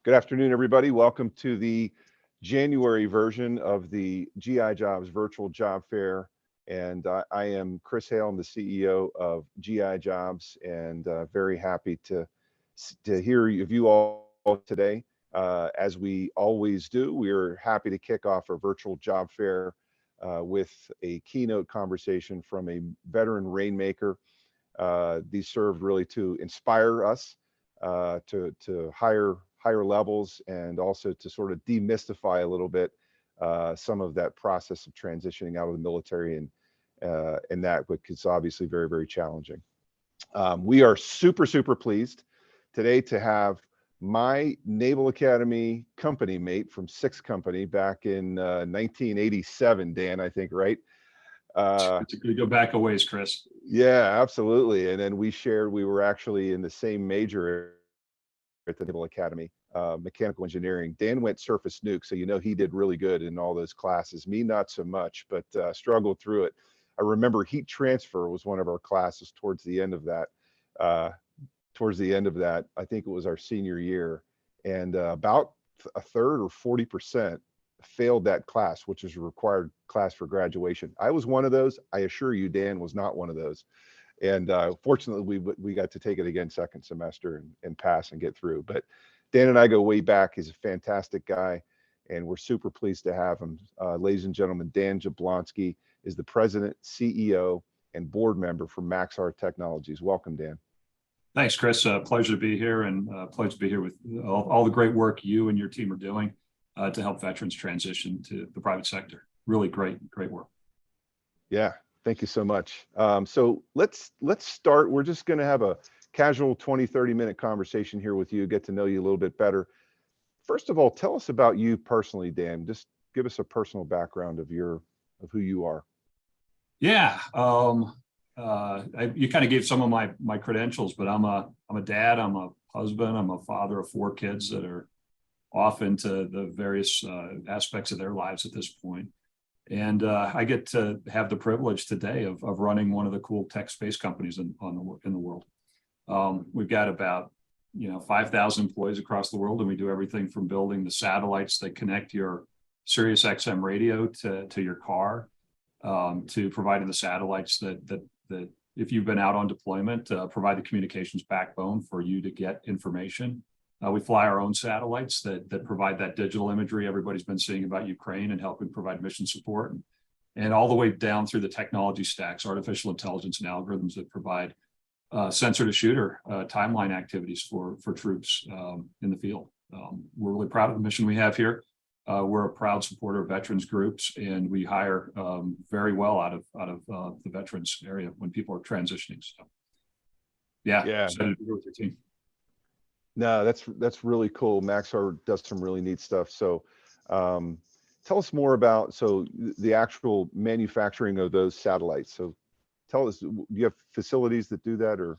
Good afternoon, everybody. Welcome to the January version of the GI Jobs Virtual Job Fair. And I am Chris Hale. I'm the CEO of GI Jobs, and very happy to hear of you all today. As we always do, we're happy to kick off our virtual job fair with a keynote conversation from a veteran rainmaker. These served really to inspire us to higher levels, and also to sort of demystify a little bit some of that process of transitioning out of the military, and that, which is obviously very, very challenging. We are super pleased today to have my Naval Academy company mate from Sixth Company back in 1987, Dan, I think, right? We go back a ways, Chris. Yeah, absolutely. And then we were actually in the same major at the Naval Academy, mechanical engineering. Dan went surface nuke, so he did really good in all those classes. Me, not so much, but struggled through it. I remember heat transfer was one of our classes towards the end of that. I think it was our senior year, and about a third or 40% failed that class, which is a required class for graduation. I was one of those. I assure you, Dan was not one of those. And fortunately, we got to take it again second semester and pass and get through. But Dan and I go way back. He's a fantastic guy, and we're super pleased to have him. Ladies and gentlemen, Dan Jablonsky is the president, CEO, and board member for Maxar Technologies. Welcome, Dan. Thanks, Chris. Pleasure to be here, and pleasure to be here with all the great work you and your team are doing to help veterans transition to the private sector. Really great work. Yeah. Thank you so much. So let's start. We're just going to have a casual 20-30 minute conversation here with you, get to know you a little bit better. First of all, tell us about you personally, Dan. Just give us a personal background of who you are. Yeah. You kind of gave some of my credentials, but I'm a dad, I'm a husband, I'm a father of 4 kids that are off into the various aspects of their lives at this point. And I get to have the privilege today of running one of the cool tech space companies in the world. We've got about 5,000 employees across the world, and we do everything from building the satellites that connect your Sirius XM radio to your car, to providing the satellites that if you've been out on deployment, provide the communications backbone for you to get information. We fly our own satellites that provide that digital imagery everybody's been seeing about Ukraine and helping provide mission support, and all the way down through the technology stacks, artificial intelligence and algorithms that provide sensor to shooter timeline activities for troops in the field. We're really proud of the mission we have here. We're a proud supporter of veterans groups, and we hire very well out of the veterans area when people are transitioning. So yeah. Excited to be with your team. No, that's really cool. Maxar does some really neat stuff. So tell us more about the actual manufacturing of those satellites. So tell us, do you have facilities that do that, or?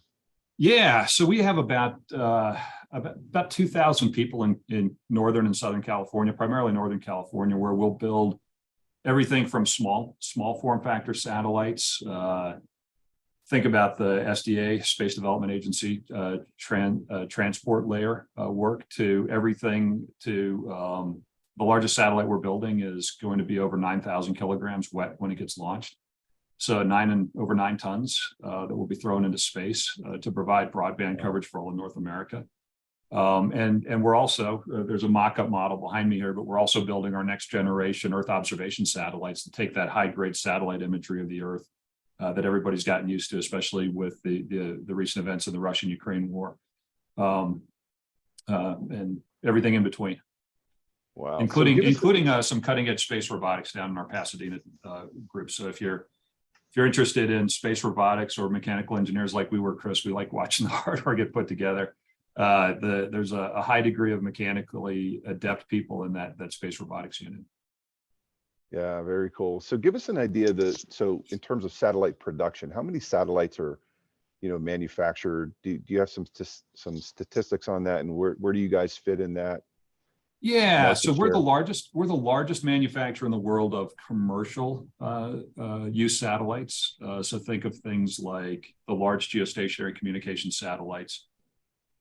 Yeah, so we have about 2,000 people in Northern and Southern California, primarily Northern California, where we'll build everything from small form factor satellites. Think about the SDA, Space Development Agency, transport layer work, to everything to the largest satellite we're building is going to be over 9,000 kilograms wet when it gets launched. So over 9 tons that will be thrown into space to provide broadband coverage for all of North America. And we're also, there's a mock-up model behind me here, but we're also building our next generation Earth observation satellites to take that high-grade satellite imagery of the Earth that everybody's gotten used to, especially with the recent events in the Russian-Ukraine war, and everything in between. Wow. Including some cutting-edge space robotics down in our Pasadena group. So if you're interested in space robotics or mechanical engineers like we were, Chris, we like watching the hardware get put together. There's a high degree of mechanically adept people in that space robotics unit. Yeah, very cool. So give us an idea so in terms of satellite production, how many satellites are, manufactured? Do you have some statistics on that, and where do you guys fit in that? Yeah, so we're the largest manufacturer in the world of commercial use satellites. So think of things like the large geostationary communication satellites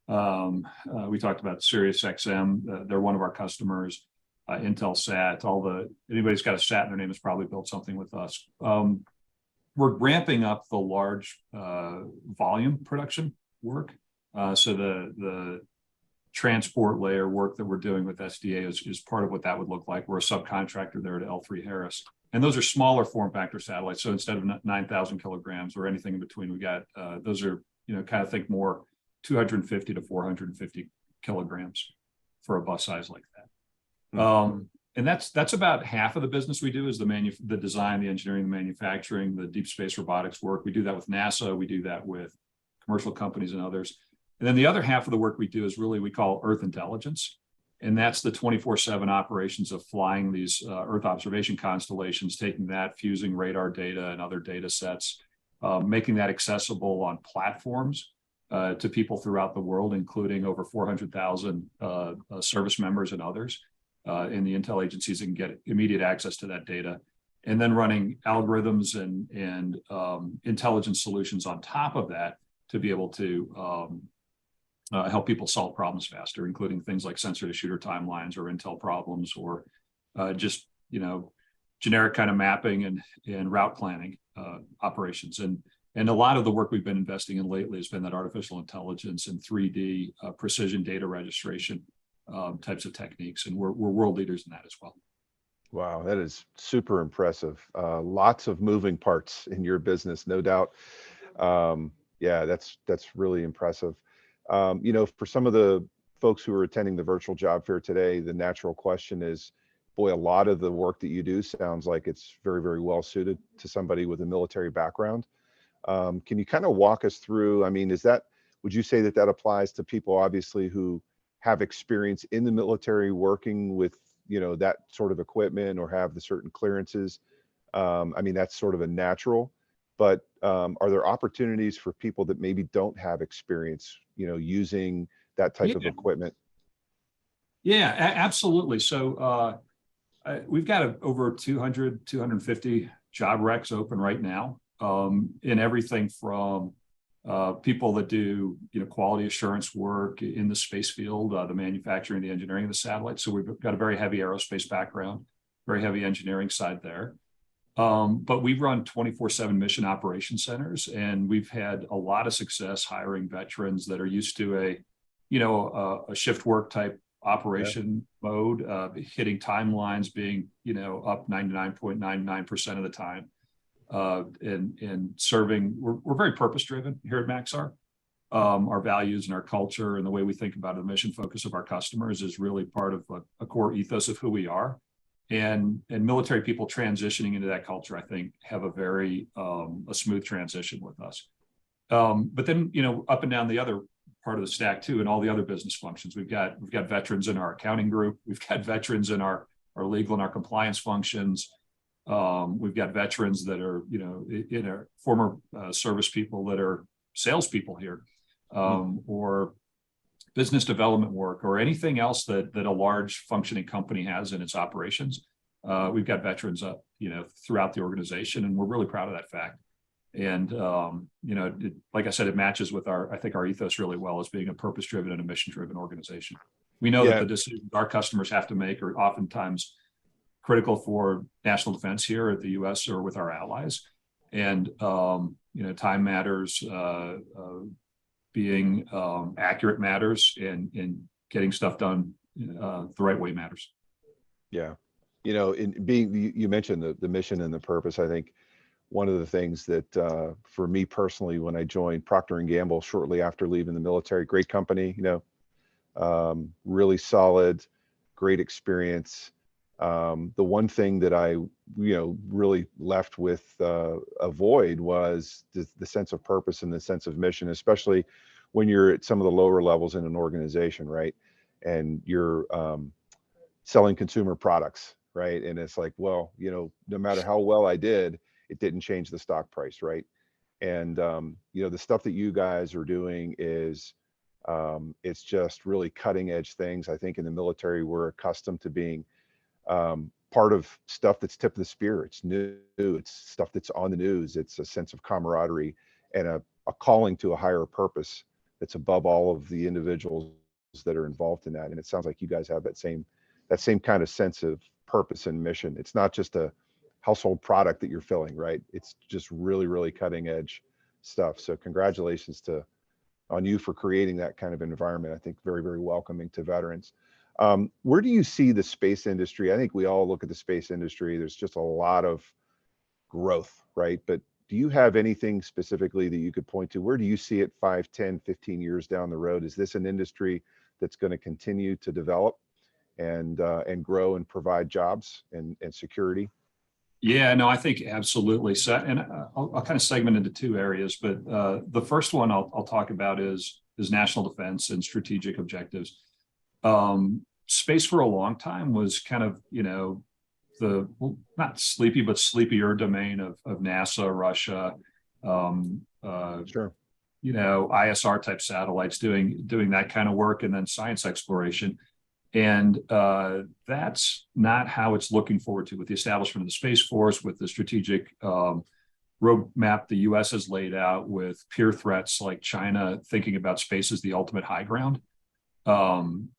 We talked about Sirius XM. They're one of our customers. Intelsat. Anybody's got a sat in their name has probably built something with us. We're ramping up the large volume production work. So the transport layer work that we're doing with SDA is part of what that would look like. We're a subcontractor there to L3 Harris. And those are smaller form factor satellites. So instead of 9,000 kilograms or anything in between, we got, those are, kind of think more 250 to 450 kilograms for a bus size like that. Mm-hmm. And that's about half of the business we do is the design, the engineering, the manufacturing, the deep space robotics work. We do that with NASA. We do that with commercial companies and others. And then the other half of the work we do is really we call Earth intelligence. And that's the 24/7 operations of flying these Earth observation constellations, taking that, fusing radar data and other data sets, making that accessible on platforms to people throughout the world, including over 400,000 service members and others in the intel agencies that can get immediate access to that data. And then running algorithms and intelligence solutions on top of that to be able to help people solve problems faster, including things like sensor to shooter timelines or intel problems or just, generic kind of mapping and route planning operations. And a lot of the work we've been investing in lately has been that artificial intelligence and 3D precision data registration types of techniques. And we're world leaders in that as well. Wow, that is super impressive. Lots of moving parts in your business, no doubt. Yeah, that's really impressive. For some of the folks who are attending the virtual job fair today, the natural question is, boy, a lot of the work that you do sounds like it's very, very well suited to somebody with a military background. Can you kind of walk us through, would you say that applies to people obviously who have experience in the military working with, that sort of equipment or have the certain clearances? That's sort of a natural, but are there opportunities for people that maybe don't have experience, using that type of equipment? Yeah, absolutely. So we've got over 200, 250 job recs open right now in everything from people that do, quality assurance work in the space field, the manufacturing, the engineering of the satellites. So we've got a very heavy aerospace background, very heavy engineering side there. But we run 24/7 mission operation centers, and we've had a lot of success hiring veterans that are used to a shift work type operation mode, hitting timelines, being, up 99.99% of the time, and serving. We're very purpose driven here at Maxar. Our values and our culture and the way we think about the mission focus of our customers is really part of a core ethos of who we are. And military people transitioning into that culture, I think, have a very a smooth transition with us. But then, up and down the other part of the stack too, and all the other business functions, we've got veterans in our accounting group, we've got veterans in our legal and our compliance functions. We've got veterans that are, in our former service people that are salespeople here, or business development work, or anything else that a large functioning company has in its operations. We've got veterans up, throughout the organization, and we're really proud of that fact. And, like I said, it matches with I think our ethos really well as being a purpose-driven and a mission-driven organization. We know that the decisions our customers have to make are oftentimes critical for national defense here at the U.S. or with our allies. And, time matters, being accurate matters, and getting stuff done the right way matters. Yeah. You mentioned the mission and the purpose. I think one of the things that for me personally, when I joined Procter & Gamble shortly after leaving the military, great company, really solid, great experience. The one thing that I, really left with a void was the sense of purpose and the sense of mission, especially when you're at some of the lower levels in an organization, right? And you're selling consumer products, right? And it's like, well, no matter how well I did, it didn't change the stock price, right? And the stuff that you guys are doing is it's just really cutting edge things. I think in the military, we're accustomed to being part of stuff that's tip of the spear. It's new, it's stuff that's on the news. It's a sense of camaraderie and a calling to a higher purpose that's above all of the individuals that are involved in that. And it sounds like you guys have that same kind of sense of purpose and mission. It's not just a household product that you're filling, right? It's just really, really cutting edge stuff. So congratulations on you for creating that kind of environment. I think very, very welcoming to veterans. Where do you see the space industry? I think we all look at the space industry. There's just a lot of growth, right? But do you have anything specifically that you could point to? Where do you see it 5, 10, 15 years down the road? Is this an industry that's going to continue to develop and grow and provide jobs and security? Yeah, no, I think absolutely. So, and I'll kind of segment into two areas, but the first one I'll talk about is national defense and strategic objectives. Space for a long time was kind of, not sleepy, but sleepier domain of NASA, Russia, Sure. ISR type satellites doing that kind of work, and then science exploration. And that's not how it's looking forward to with the establishment of the Space Force, with the strategic roadmap the U.S. has laid out, with peer threats like China thinking about space as the ultimate high ground, and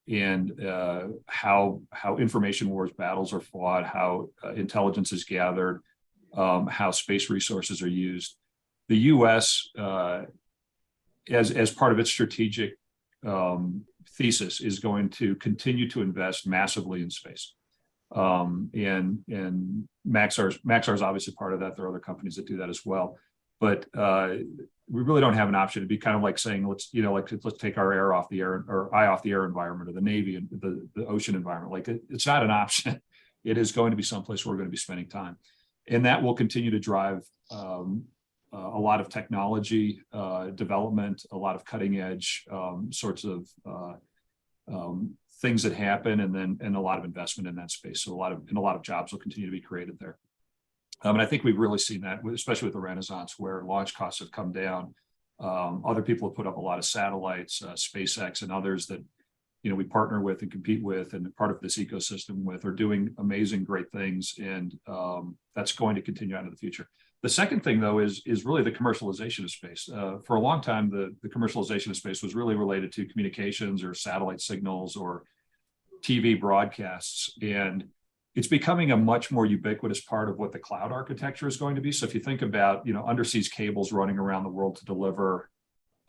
how information wars battles are fought, how intelligence is gathered, how space resources are used. The U.S. As part of its strategic thesis is going to continue to invest massively in space. And Maxar is obviously part of that. There are other companies that do that as well. But we really don't have an option. It'd be kind of like saying, let's take our air off the air, or eye off the air environment, or the Navy and the ocean environment. Like it's not an option. It is going to be someplace where we're going to be spending time. And that will continue to drive a lot of technology development, a lot of cutting edge sorts of things that happen, and a lot of investment in that space. So a lot of jobs will continue to be created there. And I think we've really seen that, especially with the Renaissance, where launch costs have come down. Other people have put up a lot of satellites, SpaceX and others that we partner with and compete with, and part of this ecosystem with, are doing amazing, great things, and that's going to continue out into the future. The second thing, though, is really the commercialization of space. For a long time, the commercialization of space was really related to communications or satellite signals or TV broadcasts, and it's becoming a much more ubiquitous part of what the cloud architecture is going to be. So if you think about, undersea cables running around the world to deliver,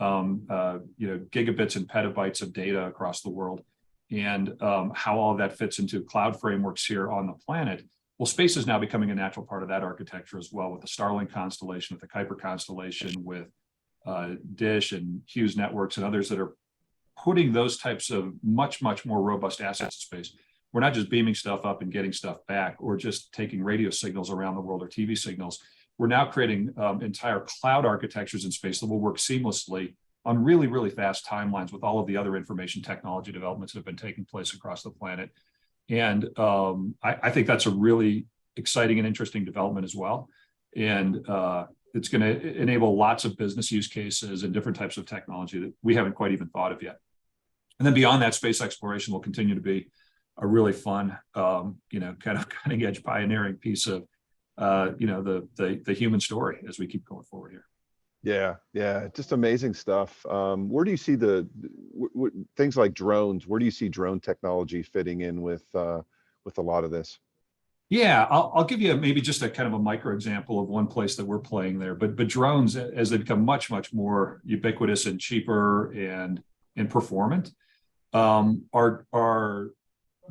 gigabits and petabytes of data across the world, and how all of that fits into cloud frameworks here on the planet. Well, space is now becoming a natural part of that architecture as well, with the Starlink constellation, with the Kuiper constellation, with Dish and Hughes Networks and others that are putting those types of much, much more robust assets in space. We're not just beaming stuff up and getting stuff back, or just taking radio signals around the world or TV signals. We're now creating entire cloud architectures in space that will work seamlessly on really, really fast timelines with all of the other information technology developments that have been taking place across the planet. And I think that's a really exciting and interesting development as well. And it's going to enable lots of business use cases and different types of technology that we haven't quite even thought of yet. And then beyond that, space exploration will continue to be a really fun, kind of cutting edge pioneering piece of, the human story as we keep going forward here. Yeah, just amazing stuff. Where do you see things like drones? Where do you see drone technology fitting in with a lot of this? Yeah, I'll give you maybe just a kind of a micro example of one place that we're playing there. But drones, as they become much, much more ubiquitous and cheaper and performant, are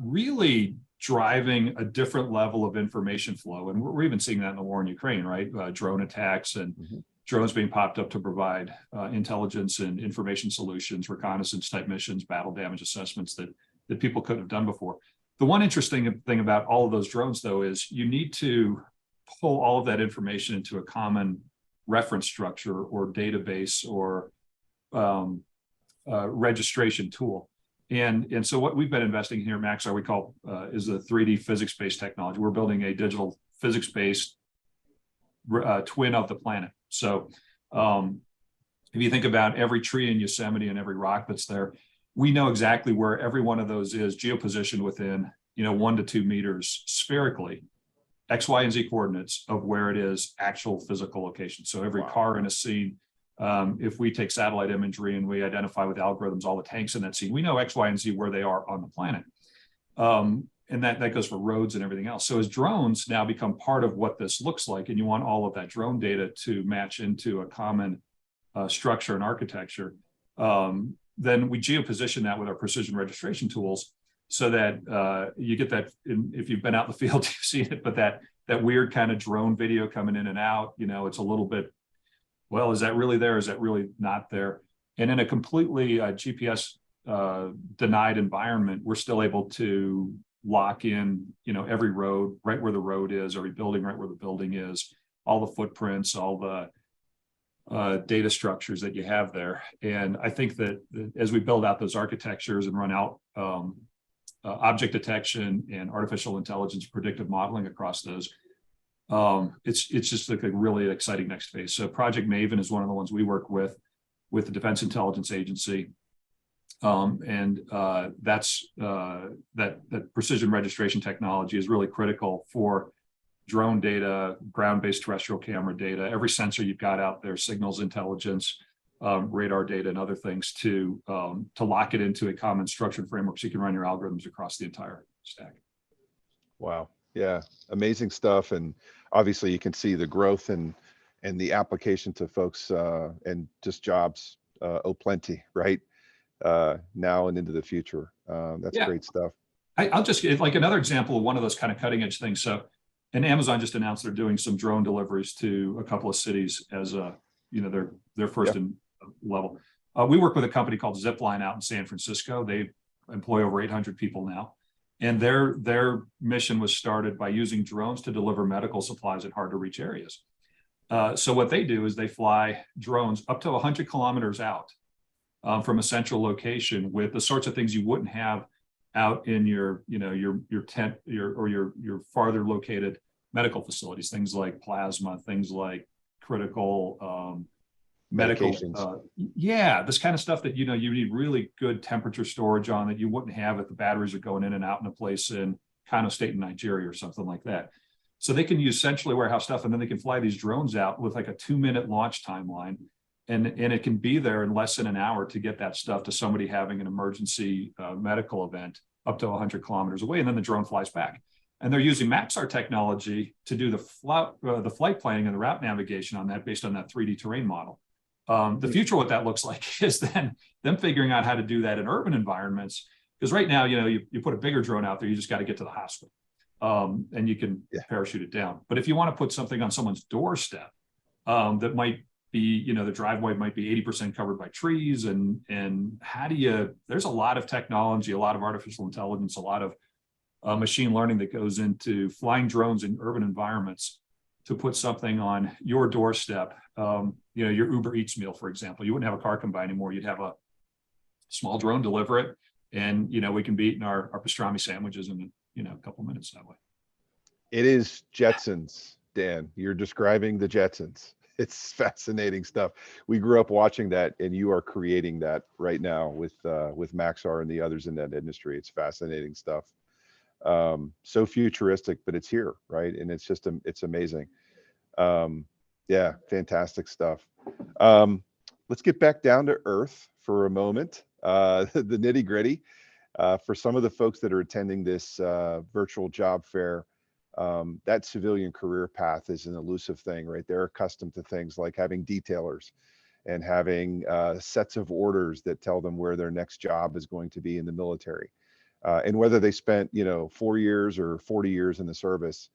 really driving a different level of information flow. And we're even seeing that in the war in Ukraine, right? Drone attacks and drones being popped up to provide intelligence and information solutions, reconnaissance type missions, battle damage assessments that people couldn't have done before. The one interesting thing about all of those drones, though, is you need to pull all of that information into a common reference structure or database or registration tool. And so what we've been investing in here at Maxar, we call is the 3D physics-based technology. We're building a digital physics-based twin of the planet. So if you think about every tree in Yosemite and every rock that's there, we know exactly where every one of those is geopositioned within 1 to 2 meters spherically, X, Y, and Z coordinates of where it is actual physical location. So every car in a scene If we take satellite imagery and we identify with algorithms all the tanks in that scene, we know X, Y, and Z where they are on the planet. And that goes for roads and everything else. So as drones now become part of what this looks like, and you want all of that drone data to match into a common structure and architecture, then we geoposition that with our precision registration tools so that you get that, if you've been out in the field, you've seen it, but that weird kind of drone video coming in and out, it's a little bit, well, is that really there? Is that really not there? And in a completely GPS denied environment, we're still able to lock in, every road, right where the road is, every building, right where the building is, all the footprints, all the data structures that you have there. And I think that as we build out those architectures and run out object detection and artificial intelligence predictive modeling across those, it's just like a really exciting next phase. So Project Maven is one of the ones we work with the Defense Intelligence Agency. That's that precision registration technology is really critical for drone data, ground-based terrestrial camera data, every sensor you've got out there, signals intelligence, radar data, and other things to lock it into a common structured framework so you can run your algorithms across the entire stack. Wow. Yeah. Amazing stuff. And obviously you can see the growth and the application to folks and just jobs plenty, right? Now and into the future. That's great stuff. I'll just give like another example of one of those kind of cutting edge things. So, and Amazon just announced they're doing some drone deliveries to a couple of cities as their first level. We work with a company called Zipline out in San Francisco. They employ over 800 people now. And their mission was started by using drones to deliver medical supplies in hard to reach areas. So what they do is they fly drones up to 100 kilometers out from a central location with the sorts of things you wouldn't have out in your tent, your farther located medical facilities, things like plasma, things like critical medical, this kind of stuff that you need really good temperature storage on that you wouldn't have if the batteries are going in and out in a place in Kano State in Nigeria or something like that. So they can use centrally warehouse stuff, and then they can fly these drones out with like a 2-minute launch timeline, and it can be there in less than an hour to get that stuff to somebody having an emergency medical event up to 100 kilometers away, and then the drone flies back. And they're using Maxar technology to do the flight planning and the route navigation on that based on that 3D terrain model. The future, what that looks like is then them figuring out how to do that in urban environments. Because right now, you put a bigger drone out there, you just got to get to the hospital and you can parachute it down. But if you want to put something on someone's doorstep that might be, the driveway might be 80% covered by trees, and how do you, there's a lot of technology, a lot of artificial intelligence, a lot of machine learning that goes into flying drones in urban environments to put something on your doorstep. Your Uber Eats meal, for example, you wouldn't have a car come by anymore. You'd have a small drone deliver it, and we can be eating our pastrami sandwiches in a couple minutes that way. It is Jetsons, Dan. You're describing the Jetsons. It's fascinating stuff. We grew up watching that, and you are creating that right now with Maxar and the others in that industry. It's fascinating stuff. So futuristic, but it's here, right? And it's just it's amazing. Fantastic stuff. Let's get back down to earth for a moment. The nitty gritty. For some of the folks that are attending this virtual job fair, that civilian career path is an elusive thing, right? They're accustomed to things like having detailers and having sets of orders that tell them where their next job is going to be in the military. And whether they spent, 4 years or 40 years in the service,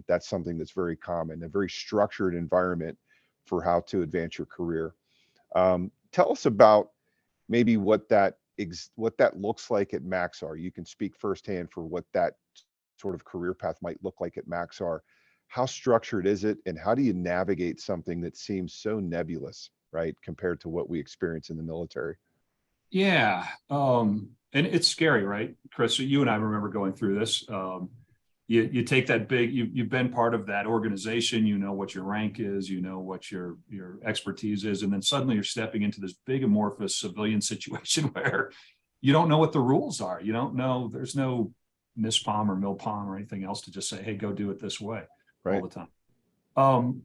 that's something that's very common, a very structured environment for how to advance your career. Tell us about maybe what that looks like at Maxar. You can speak firsthand for what that sort of career path might look like at Maxar. How structured is it, and how do you navigate something that seems so nebulous, right, compared to what we experience in the military? Yeah. And it's scary, right, Chris? You and I remember going through this. You take that big, you've been part of that organization, you know what your rank is, you know what your expertise is, and then suddenly you're stepping into this big amorphous civilian situation where you don't know what the rules are. You don't know, there's no MISPOM or MILPOM or anything else to just say, hey, go do it this way all the time.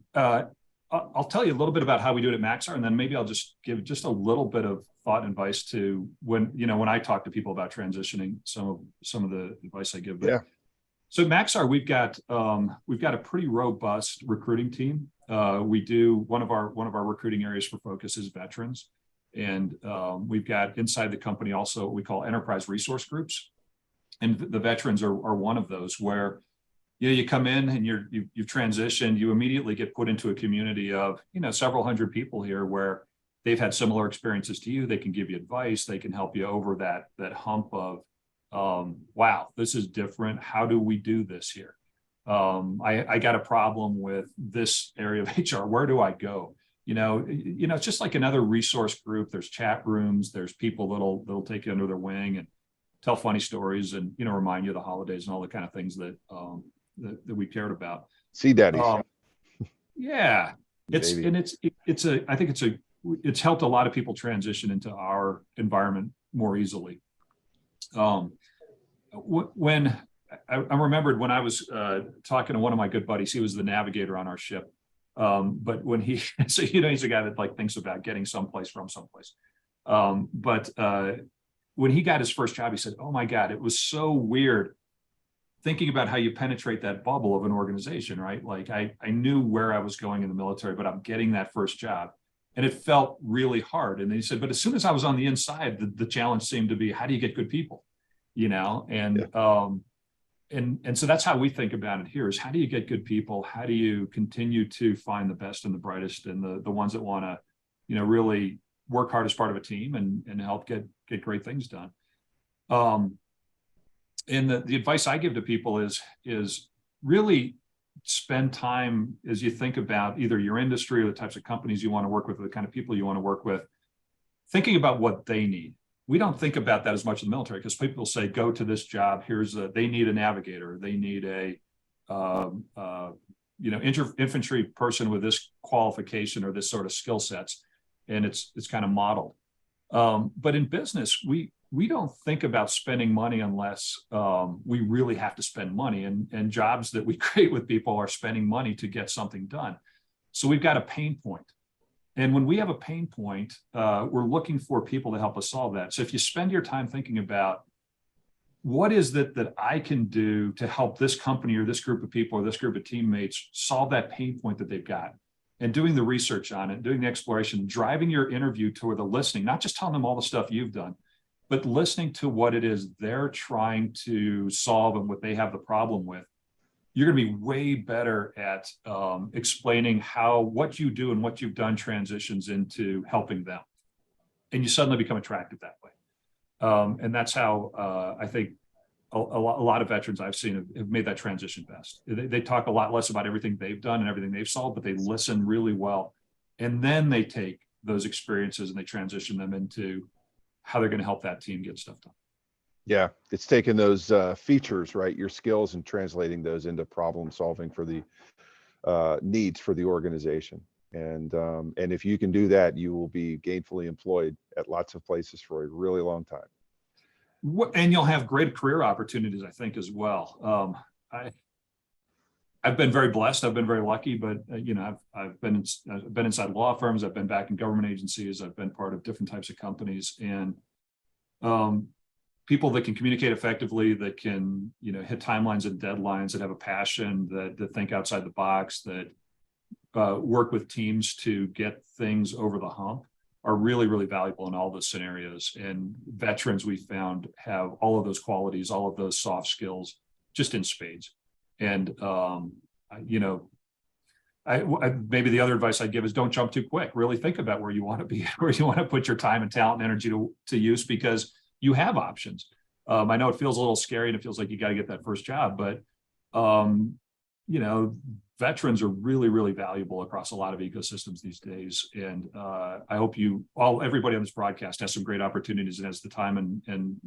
I'll tell you a little bit about how we do it at Maxar, and then maybe I'll just give just a little bit of thought and advice to when I talk to people about transitioning, some of the advice I give. But, Yeah. So at Maxar, we've got a pretty robust recruiting team. We do one of our recruiting areas for focus is veterans, and we've got inside the company also what we call enterprise resource groups, and the veterans are one of those where you come in and you've transitioned, you immediately get put into a community of several hundred people here where they've had similar experiences to you. They can give you advice, they can help you over that hump of wow, this is different. How do we do this here? I got a problem with this area of HR. Where do I go? It's just like another resource group. There's chat rooms. There's people that'll take you under their wing and tell funny stories and remind you of the holidays and all the kind of things that we cared about. See, Daddy. Yeah, I think it's helped a lot of people transition into our environment more easily. When I remembered when I was talking to one of my good buddies, he was the navigator on our ship. But when he's a guy that like thinks about getting someplace from someplace. But when he got his first job, he said, "Oh my God, it was so weird thinking about how you penetrate that bubble of an organization, right? Like I knew where I was going in the military, but I'm getting that first job. And it felt really hard." And he said, "But as soon as I was on the inside, the challenge seemed to be, how do you get good people? And so that's how we think about it here is how do you get good people? How do you continue to find the best and the brightest and the ones that want to, really work hard as part of a team and help get great things done?" And the advice I give to people is really spend time as you think about either your industry or the types of companies you want to work with or the kind of people you want to work with, thinking about what they need. We don't think about that as much in the military because people say, go to this job. They need a navigator. They need a, infantry person with this qualification or this sort of skill sets. And it's kind of modeled. But in business, we don't think about spending money unless we really have to spend money. And jobs that we create with people are spending money to get something done. So we've got a pain point. And when we have a pain point, we're looking for people to help us solve that. So if you spend your time thinking about what is it that I can do to help this company or this group of people or this group of teammates solve that pain point that they've got, and doing the research on it, doing the exploration, driving your interview toward the listening, not just telling them all the stuff you've done, but listening to what it is they're trying to solve and what they have the problem with, you're going to be way better at explaining how what you do and what you've done transitions into helping them. And you suddenly become attractive that way. And that's how I think a lot of veterans I've seen have made that transition best. They talk a lot less about everything they've done and everything they've solved, but they listen really well. And then they take those experiences and they transition them into how they're going to help that team get stuff done. Yeah, it's taking those features, right, your skills, and translating those into problem solving for the needs for the organization. And if you can do that, you will be gainfully employed at lots of places for a really long time. And you'll have great career opportunities, I think, as well. I've been very blessed. I've been very lucky, but I've been inside law firms. I've been back in government agencies. I've been part of different types of companies, and people that can communicate effectively, that can hit timelines and deadlines, that have a passion, that think outside the box, that work with teams to get things over the hump, are really, really valuable in all those scenarios. And veterans, we found, have all of those qualities, all of those soft skills, just in spades. And maybe the other advice I'd give is don't jump too quick. Really think about where you want to be, where you want to put your time and talent and energy to use, because you have options. I know it feels a little scary and it feels like you got to get that first job, but veterans are really, really valuable across a lot of ecosystems these days. And I hope everybody on this broadcast has some great opportunities and has the time and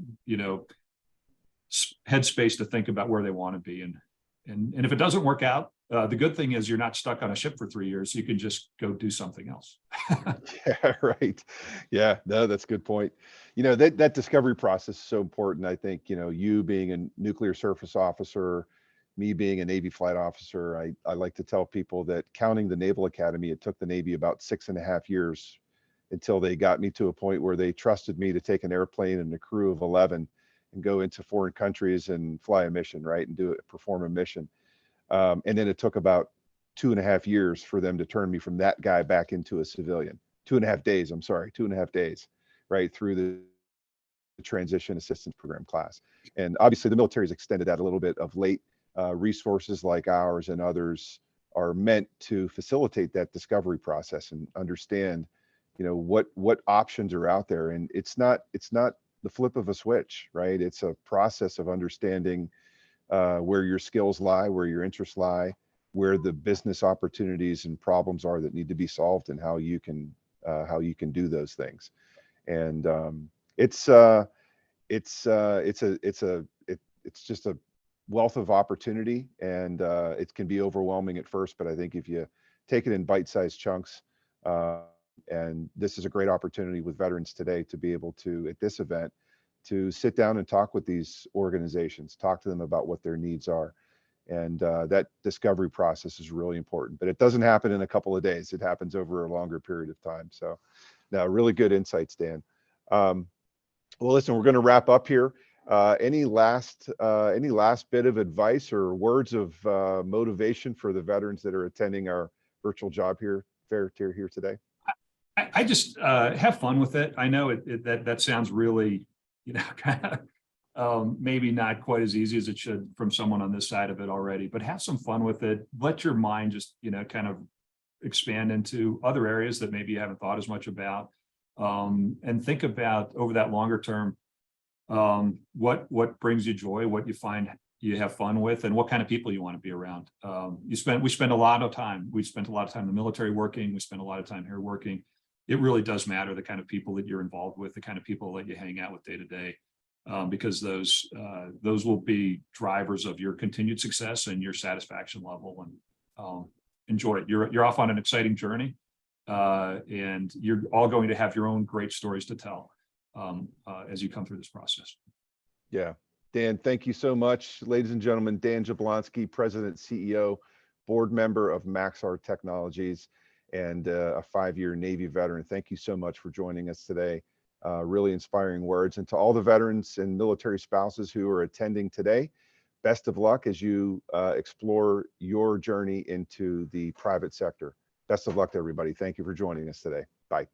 headspace to think about where they want to be. And if it doesn't work out, the good thing is you're not stuck on a ship for 3 years. You can just go do something else. Yeah, right. Yeah, no, that's a good point. That discovery process is so important. I think, you being a nuclear surface officer, me being a Navy flight officer, I like to tell people that counting the Naval Academy, it took the Navy about 6.5 years until they got me to a point where they trusted me to take an airplane and a crew of 11 and go into foreign countries and fly a mission, right? And perform a mission. And then it took about 2.5 years for them to turn me from that guy back into a civilian. 2.5 days, I'm sorry, 2.5 days, right? Through the transition assistance program class. And obviously the military has extended that a little bit of late. Resources like ours and others are meant to facilitate that discovery process and understand, what options are out there. And it's not the flip of a switch, right? It's a process of understanding where your skills lie, where your interests lie, where the business opportunities and problems are that need to be solved, and how you can do those things. And it's just a wealth of opportunity, and it can be overwhelming at first, but I think if you take it in bite-sized chunks, and this is a great opportunity with veterans today to be able to, at this event, to sit down and talk with these organizations, talk to them about what their needs are. And that discovery process is really important, but it doesn't happen in a couple of days. It happens over a longer period of time. So now, really good insights, Dan. Well, listen, we're going to wrap up here. Any last bit of advice or words of motivation for the veterans that are attending our virtual job fair here today? I just have fun with it. I know that sounds really, kind of maybe not quite as easy as it should from someone on this side of it already, but have some fun with it. Let your mind just, kind of expand into other areas that maybe you haven't thought as much about. And think about over that longer term, what brings you joy, what you find you have fun with, and what kind of people you want to be around. We spend a lot of time. We spent a lot of time in the military working. We spend a lot of time here working. It really does matter the kind of people that you're involved with, the kind of people that you hang out with day to day, because those will be drivers of your continued success and your satisfaction level. And enjoy it. You're off on an exciting journey, and you're all going to have your own great stories to tell as you come through this process. Yeah. Dan, thank you so much. Ladies and gentlemen, Dan Jablonsky, President, CEO, board member of Maxar Technologies, and a 5-year Navy veteran. Thank you so much for joining us today. Really inspiring words. And to all the veterans and military spouses who are attending today, best of luck as you explore your journey into the private sector. Best of luck to everybody. Thank you for joining us today. Bye.